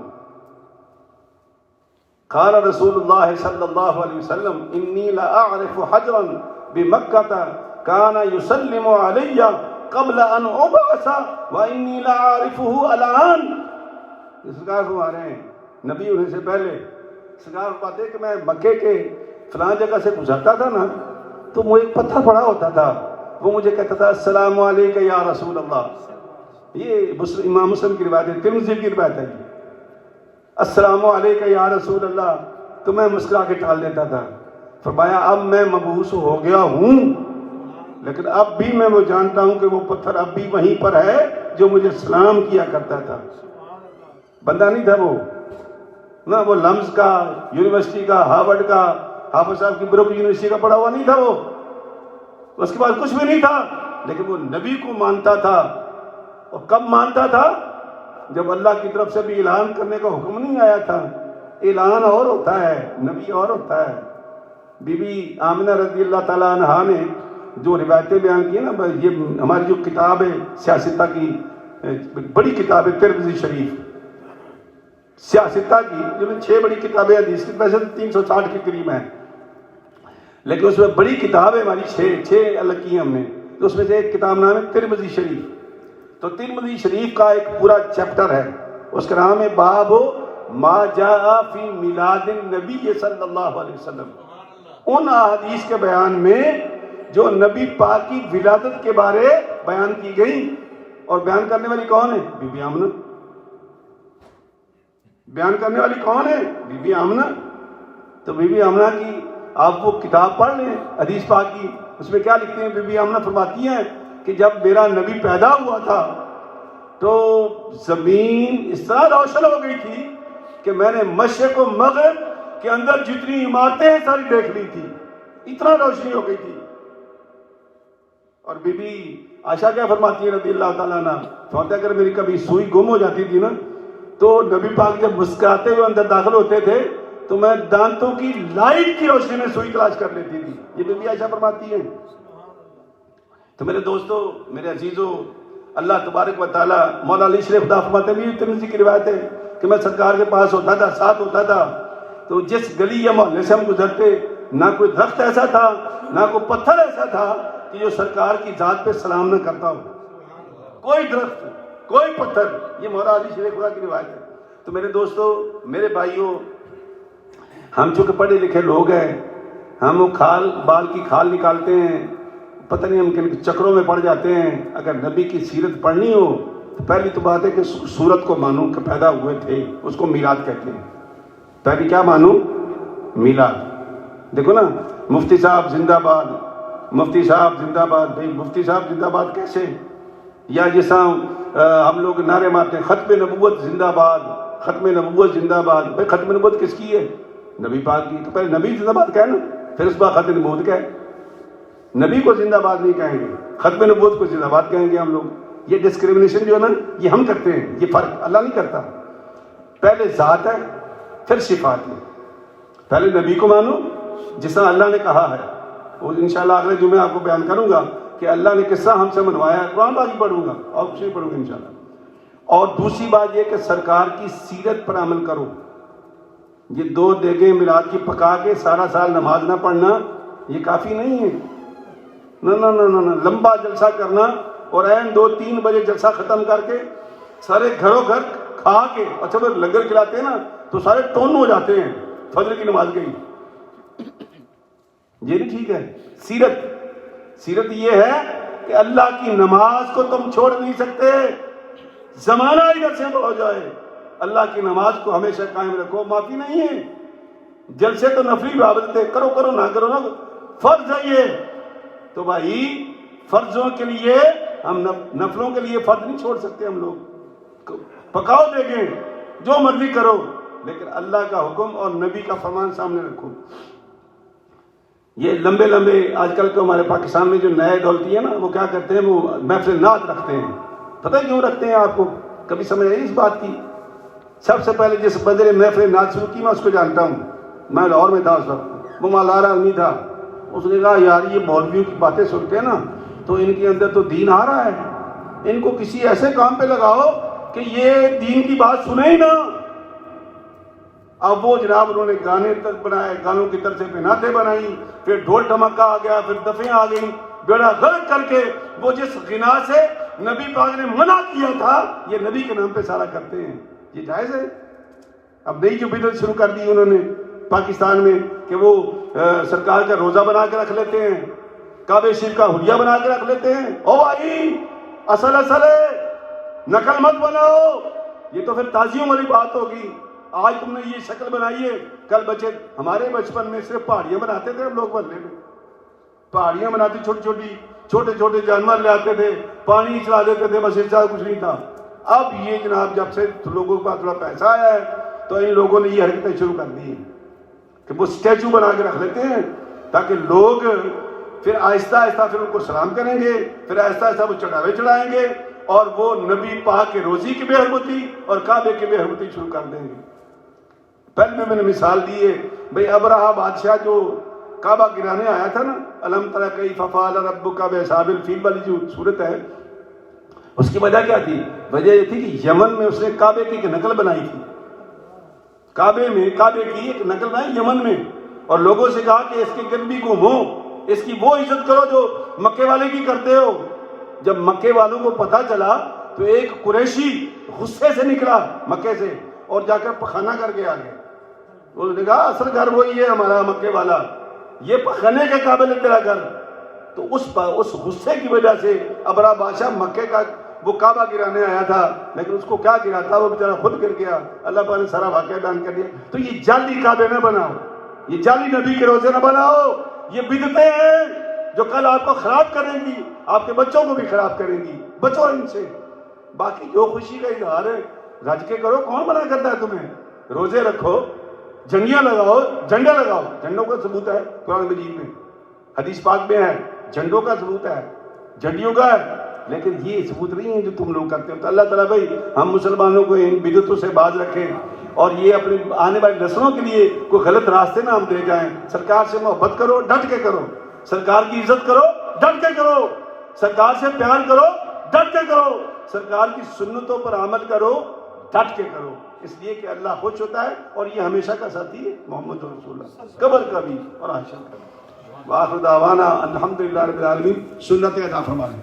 قال رسول اللہ صلی اللہ علیہ وسلم انی لاعرف حجرا بمکہ کان یسلم علی قبل ان ابعث وانی لاعرفه الان. سرکار فرما رہے ہیں نبی ہونے سے پہلے سرکار فرماتے ہیں کہ میں مکے کے فلاں جگہ سے گزرتا تھا نا تو وہ ایک پتھر پڑا ہوتا تھا، وہ مجھے کہتا تھا السلام علیکم یا رسول اللہ. یہ امام مسلم کی روایت ہے، ترمذی کی روایت ہے. السلام علیکم یا رسول اللہ. تو میں مسکرا کے ٹال دیتا تھا. فرمایا اب میں مبعوث ہو گیا ہوں، لیکن اب بھی میں وہ جانتا ہوں کہ وہ پتھر اب بھی وہیں پر ہے جو مجھے سلام کیا کرتا تھا. بندہ نہیں تھا وہ، نہ وہ لمز کا، یونیورسٹی کا، ہارورڈ کا، حافظ صاحب کی بروک یونیورسٹی کا پڑھا ہوا نہیں تھا وہ، اس کے بعد کچھ بھی نہیں تھا. لیکن وہ نبی کو مانتا تھا. اور کب مانتا تھا؟ جب اللہ کی طرف سے بھی اعلان کرنے کا حکم نہیں آیا تھا. اعلان اور ہوتا ہے، نبی اور ہوتا ہے. بی بی آمنہ رضی اللہ تعالیٰ عنہا نے جو روایتیں بیان کی نا، یہ ہماری جو کتاب ہے سیاستہ کی بڑی کتاب ہے ترمذی شریف، سیاستہ کی جو 6 بڑی کتابیں حدیث کی، ویسے 360 کے قریب ہیں، لیکن اس میں بڑی کتاب ہے ہماری 6 الگ کی ہم نے. تو اس میں سے ایک کتاب نام ہے ترمذی شریف. تو ترمذی شریف کا ایک پورا چیپٹر ہے، اس کا نام ہے باب ما جاء فی میلاد النبی صلی اللہ علیہ وسلم. ان احادیث کے بیان میں جو نبی پاک کی ولادت کے بارے بیان کی گئی. اور بیان کرنے والی کون ہے؟ بی بی آمنہ. بیان کرنے والی کون ہے؟ بی بی آمنہ. تو بی بی آمنہ کی آپ وہ کتاب پڑھ لیں حدیث پاک کی، اس میں کیا لکھتے ہیں؟ بی بی آمنہ فرماتی ہیں کہ جب میرا نبی پیدا ہوا تھا تو زمین اس طرح روشن ہو گئی تھی کہ میں نے مشرق و مغرب کے اندر جتنی عمارتیں ہیں ساری دیکھ لی تھی، اتنا روشنی ہو گئی تھی. اور بی بی عائشہ کیا فرماتی ہے رضی اللہ تعالیٰ عنہ، فرماتے اگر میری کبھی سوئی گم ہو جاتی تھی نا تو نبی پاک جب مسکراتے ہوئے اندر داخل ہوتے تھے تو میں دانتوں کی لائٹ کی روشنی میں سوئی تلاش کر لیتی تھی. یہ بی بی عائشہ فرماتی ہے. تو میرے دوستو، میرے عزیزو، اللہ تبارک و تعالیٰ، مولا علی شریف خدا فرماتے ہیں، بھی ترمذی کی روایت ہے کہ میں سرکار کے پاس ہوتا تھا، ساتھ ہوتا تھا، تو جس گلی یا محلے سے ہم گزرتے نہ کوئی درخت ایسا تھا نہ کوئی پتھر ایسا تھا کہ جو سرکار کی ذات پہ سلام نہ کرتا ہو. کوئی درخت، کوئی پتھر. یہ مولا علی شریف خدا کی روایت ہے. تو میرے دوستو، میرے بھائیوں، ہم چونکہ پڑھے لکھے لوگ ہیں، ہم وہ بال کی کھال نکالتے ہیں، پتہ نہیں ہم کن چکروں میں پڑ جاتے ہیں. اگر نبی کی سیرت پڑھنی ہو تو پہلی تو بات ہے کہ سورت کو مانو کہ پیدا ہوئے تھے، اس کو میلاد کہتے ہیں. پہلی کیا مانو؟ میلاد. دیکھو نا، مفتی صاحب زندہ باد، مفتی صاحب زندہ باد. بھائی مفتی صاحب زندہ باد کیسے؟ یا جیسا ہم لوگ نعرے مارتے ہیں ختم نبوت زندہ باد، ختم نبوت زندہ باد. بھائی ختم نبوت کس کی ہے؟ نبی پاک کی. تو پہلے نبی زندہ باد کہے نا، پھر اس بار ختم نبوت کہے. نبی کو زندہ باد نہیں کہیں گے، ختم نبوت کو زندہ باد کہیں گے ہم لوگ. یہ ڈسکریمنیشن جو ہے نا، یہ ہم کرتے ہیں. یہ فرق اللہ نہیں کرتا. پہلے ذات ہے پھر صفات ہے. پہلے نبی کو مانو جس طرح اللہ نے کہا ہے. وہ انشاءاللہ اگلے جمعے آپ کو بیان کروں گا کہ اللہ نے کس طرح ہم سے منوایا ہے. قرآن پاک پڑھوں گا اور کچھ نہیں پڑھوں گا انشاءاللہ. اور دوسری بات یہ کہ سرکار کی سیرت پر عمل کرو. یہ 2 دیگیں میلاد کی پکا کے سارا سال نماز نہ پڑھنا یہ کافی نہیں ہے. نہ نہ نہ نہ لمبا جلسہ کرنا اور عین 2-3 بجے جلسہ ختم کر کے سارے گھروں گھر کھا کے، اچھا پھر لنگر کھلاتے ہیں نا تو سارے ٹون ہو جاتے ہیں، فجر کی نماز گئی. یہ نہیں ٹھیک ہے. سیرت یہ ہے کہ اللہ کی نماز کو تم چھوڑ نہیں سکتے. زمانہ ادھر سے ہو جائے، اللہ کی نماز کو ہمیشہ قائم رکھو. معافی نہیں ہے. جلسے تو نفلی عبادتیں کرو نہ کرو نا، فرض ہے یہ. تو بھائی فرضوں کے لیے ہم نفلوں کے لیے فرض نہیں چھوڑ سکتے. ہم لوگ پکاؤ دیکھیں، جو مرضی کرو، لیکن اللہ کا حکم اور نبی کا فرمان سامنے رکھو. یہ لمبے آج کل کے ہمارے پاکستان میں جو نئے دولتی ہے نا، وہ کیا کرتے ہیں؟ وہ محفل نعت رکھتے ہیں. پتہ کیوں رکھتے ہیں آپ کو؟ کبھی سمجھ آئی اس بات کی؟ سب سے پہلے جس بندے نے محفل نعت شروع کی میں اس کو جانتا ہوں. میں لاہور میں تھا اس وقت. وہ مالارا آدمی تھا. اس نے کہا یار یہ مولویوں کی باتیں سنتے ہیں نا تو ان کے اندر تو دین آ رہا ہے، ان کو کسی ایسے کام پہ لگاؤ کہ یہ دین کی بات سنے ہی نہ. اب وہ جناب انہوں نے گانے تک بنائے، گانوں کی طرف سے نعتیں بنائی، پھر ڈھول ڈھمکا آ گیا، پھر دفیں آ گئی. بیڑا غرق کر کے وہ جس غنا سے نبی پاک نے منع کیا تھا، یہ نبی کے نام پہ سارا کرتے ہیں. یہ جائز ہے؟ اب نئی جو بدعت شروع کر دی انہوں نے پاکستان میں کہ وہ سرکار کا روزہ بنا کے رکھ لیتے ہیں، کعبہ شریف کا حلیہ بنا کے رکھ لیتے ہیں. او بھائی اصل ہے، نقل مت بناؤ. یہ تو پھر تازیوں والی بات ہوگی. آج تم نے یہ شکل بنائی ہے، کل بچے ہمارے بچپن میں صرف پہاڑیاں بناتے تھے. ہم لوگ بننے میں پہاڑیاں بناتے، چھوٹے جانور لے آتے تھے، پانی چلا دیتے تھے، بس اس طرح کچھ نہیں تھا. اب یہ جناب جب سے لوگوں کے پاس تھوڑا پیسہ آیا ہے تو ان لوگوں نے یہ حرکتیں شروع کر دی ہیں کہ وہ اسٹیچو بنا کے رکھ لیتے ہیں تاکہ لوگ پھر آہستہ پھر ان کو سلام کریں گے، پھر آہستہ وہ چڑھاوے چڑھائیں گے اور وہ نبی پاک کے روزی کی بے حرمتی اور کعبے کی بے حرمتی شروع کر دیں گے. پہلے میں نے مثال دی ہے بھئی ابرہہ بادشاہ جو کعبہ گرانے آیا تھا نا، الم تر کیف فعل ربک باصحاب الفیل والی جو صورت ہے، اس کی وجہ کیا تھی؟ وجہ یہ تھی کہ یمن میں اس نے کعبے کی ایک نقل بنائی تھی. کعبے کی ایک نقل بنائی یمن میں، اور لوگوں سے کہا کہ اس کے گرد بھی گھومو، اس کی وہ عزت کرو جو مکے والے کی کرتے ہو. جب مکے والوں کو پتہ چلا تو ایک قریشی غصے سے نکلا مکے سے اور جا کر پخانہ کر کے آ گیا. انہوں نے کہا اصل گھر وہی ہے ہمارا مکے والا، یہ پخانے کے قابل ہے تیرا گھر. تو اس غصے کی وجہ سے ابرہہ بادشاہ مکے کا وہ کعبہ گرانے آیا تھا لیکن اس کو کیا گرا تھا، وہ بیچارہ خود گر گیا. اللہ پاک نے سارا واقعہ بیان کر دیا. تو یہ جعلی کعبے نہ بناؤ، یہ جعلی نبی کے روزے نہ بناؤ. یہ بدعتیں ہیں جو کل آپ کو خراب کریں گی، آپ کے بچوں کو بھی خراب کریں گی. بچو ان سے. باقی جو خوشی کا اظہار ہے رج کے کرو، کون منع کرتا ہے تمہیں؟ روزے رکھو، جھنڈیاں لگاؤ، جھنڈے لگاؤ. جھنڈوں کا ثبوت ہے قرآن مجید میں، حدیث پاک میں ہے. جھنڈوں کا ثبوت ہے، جھنڈیوں کا ہے، لیکن یہ ثبوت نہیں ہے جو تم لوگ کرتے ہو. تو اللہ تعالیٰ بھائی ہم مسلمانوں کو ان بدعتوں سے باز رکھیں اور یہ اپنی آنے والی نسلوں کے لیے کوئی غلط راستے نہ ہم دے جائیں. سرکار سے محبت کرو، ڈٹ کے کرو. سرکار کی عزت کرو، ڈٹ کے کرو. سرکار سے پیار کرو، ڈٹ کے کرو. سرکار کی سنتوں پر عمل کرو، ڈٹ کے کرو. اس لیے کہ اللہ خوش ہوتا ہے اور یہ ہمیشہ کا ساتھی ہے محمد رسول اللہ، قبر کا بھی اور حشر کا بھی. وآخر دعوانا الحمدللہ رب العالمین. سنت ادا فرمائیں.